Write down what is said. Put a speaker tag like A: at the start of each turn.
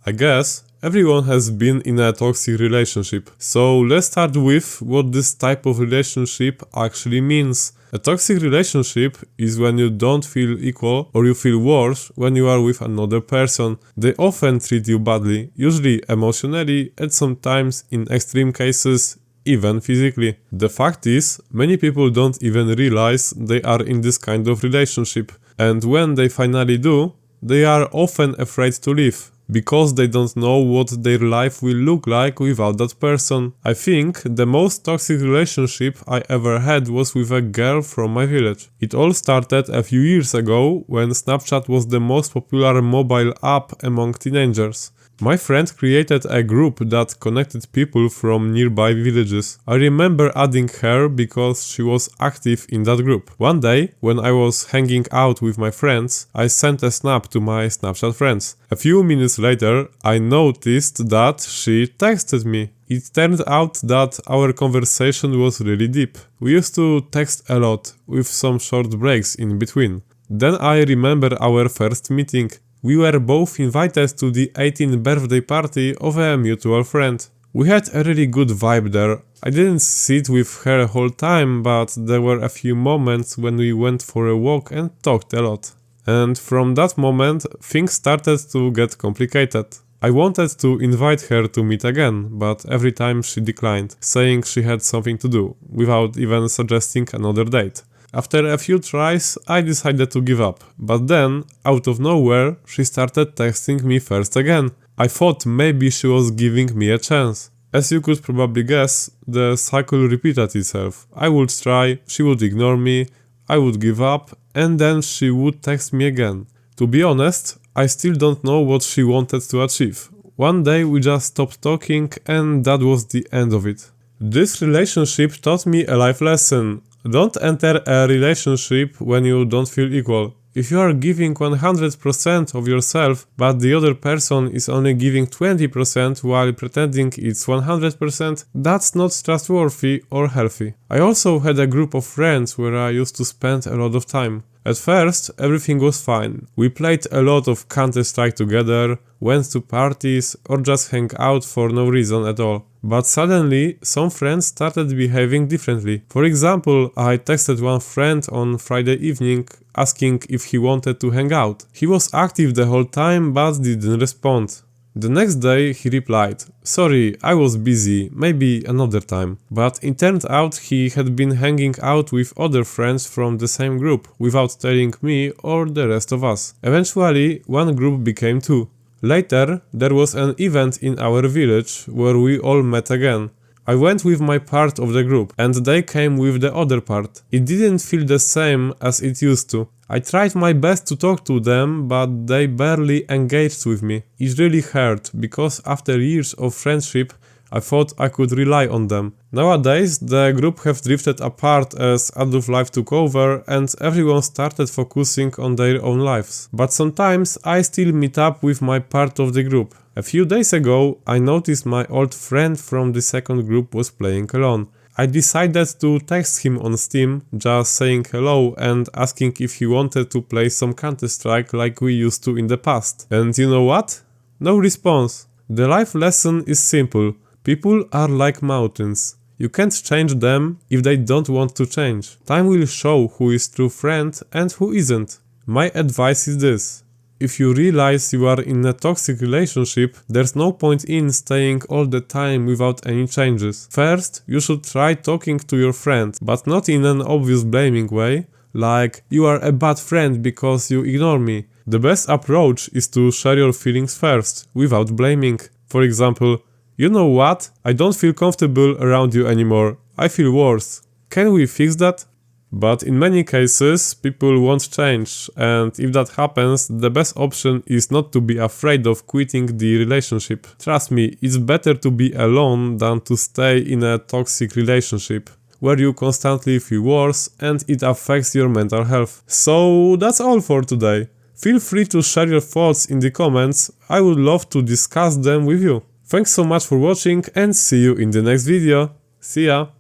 A: I guess everyone has been in a toxic relationship. So let's start with what this type of relationship actually means. A toxic relationship is when you don't feel equal or you feel worse when you are with another person. They often treat you badly, usually emotionally and sometimes in extreme cases even physically. The fact is, many people don't even realize they are in this kind of relationship, and when they finally do, they are often afraid to leave, because they don't know what their life will look like without that person. I think the most toxic relationship I ever had was with a girl from my village. It all started a few years ago when Snapchat was the most popular mobile app among teenagers. My friend created a group that connected people from nearby villages. I remember adding her because she was active in that group. One day, when I was hanging out with my friends, I sent a snap to my Snapchat friends. A few minutes later, I noticed that she texted me. It turned out that our conversation was really deep. We used to text a lot, with some short breaks in between. Then I remember our first meeting. We were both invited to the 18th birthday party of a mutual friend. We had a really good vibe there. I didn't sit with her the whole time, but there were a few moments when we went for a walk and talked a lot. And from that moment, things started to get complicated. I wanted to invite her to meet again, but every time she declined, saying she had something to do, without even suggesting another date. After a few tries, I decided to give up, but then, out of nowhere, she started texting me first again. I thought maybe she was giving me a chance. As you could probably guess, the cycle repeated itself. I would try, she would ignore me, I would give up, and then she would text me again. To be honest, I still don't know what she wanted to achieve. One day we just stopped talking and that was the end of it. This relationship taught me a life lesson. Don't enter a relationship when you don't feel equal. If you are giving 100% of yourself, but the other person is only giving 20% while pretending it's 100%, that's not trustworthy or healthy. I also had a group of friends where I used to spend a lot of time. At first, everything was fine. We played a lot of Counter-Strike together, went to parties, or just hang out for no reason at all. But suddenly, some friends started behaving differently. For example, I texted one friend on Friday evening asking if he wanted to hang out. He was active the whole time but didn't respond. The next day he replied, "Sorry, I was busy, maybe another time." But it turned out he had been hanging out with other friends from the same group without telling me or the rest of us. Eventually, one group became two. Later, there was an event in our village where we all met again. I went with my part of the group and they came with the other part. It didn't feel the same as it used to. I tried my best to talk to them, but they barely engaged with me. It really hurt, because after years of friendship, I thought I could rely on them. Nowadays, the group have drifted apart as adult life took over and everyone started focusing on their own lives. But sometimes I still meet up with my part of the group. A few days ago, I noticed my old friend from the second group was playing alone. I decided to text him on Steam, just saying hello and asking if he wanted to play some Counter-Strike like we used to in the past. And you know what? No response. The life lesson is simple. People are like mountains. You can't change them if they don't want to change. Time will show who is true friend and who isn't. My advice is this. If you realize you are in a toxic relationship, there's no point in staying all the time without any changes. First, you should try talking to your friend, but not in an obvious blaming way, like "you are a bad friend because you ignore me." The best approach is to share your feelings first, without blaming. For example, "You know what? I don't feel comfortable around you anymore. I feel worse. Can we fix that?" But in many cases, people won't change, and if that happens, the best option is not to be afraid of quitting the relationship. Trust me, it's better to be alone than to stay in a toxic relationship, where you constantly feel worse and it affects your mental health. So that's all for today. Feel free to share your thoughts in the comments, I would love to discuss them with you. Thanks so much for watching and see you in the next video. See ya!